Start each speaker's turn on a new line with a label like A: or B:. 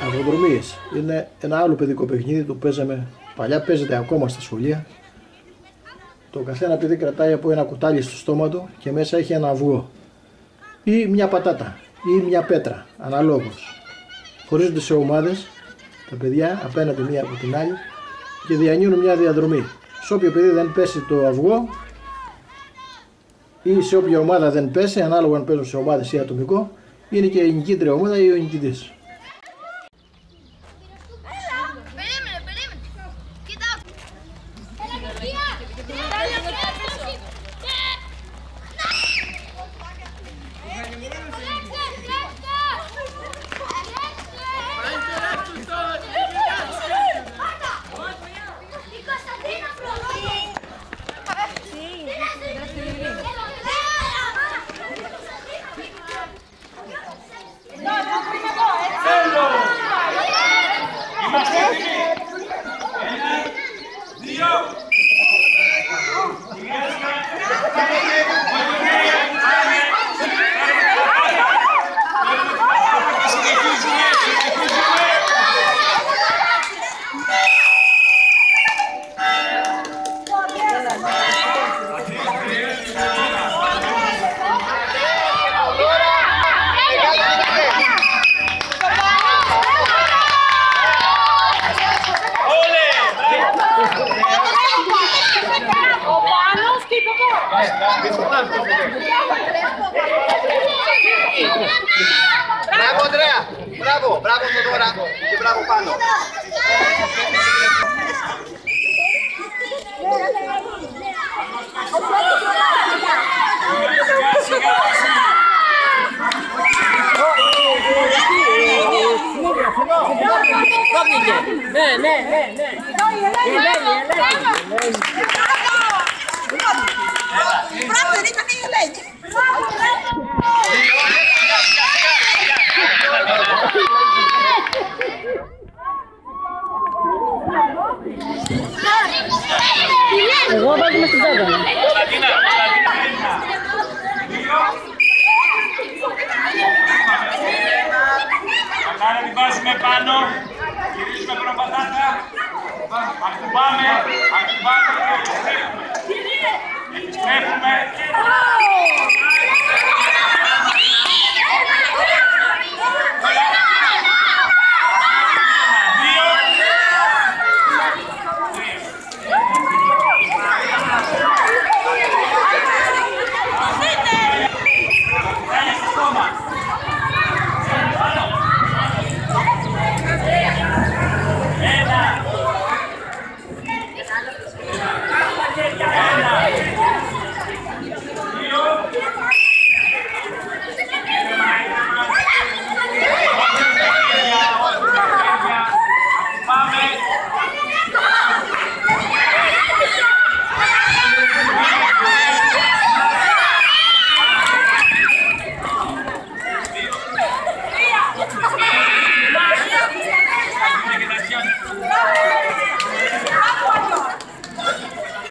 A: αυγοδρομίες. Είναι ένα άλλο παιδικό παιχνίδι, το παίζαμε παλιά, παίζεται ακόμα στα σχολεία. Το καθένα παιδί κρατάει από ένα κουτάλι στο στόμα του και μέσα έχει ένα αυγό ή μια πατάτα ή μια πέτρα, αναλόγως. Χωρίζονται σε ομάδες τα παιδιά απέναντι μία από την άλλη και διανύουν μια διαδρομή. Σε όποιο παιδί δεν πέσει το αυγό ή σε όποια ομάδα δεν πέσει, ανάλογα αν παίζουν σε ομάδες ή ατομικό, είναι και η νικήτρια ομάδα ή ο νικητής.
B: Μπράβο Ανδρέα, μπράβο, μπράβο Θοδώρα και μπράβο Πάνο.
C: Εγώ βάζουμε στην τσάντα.
D: Άρα την βάζουμε πάνω, γυρίζουμε πρώτα πατάτα, ακουμπάμε,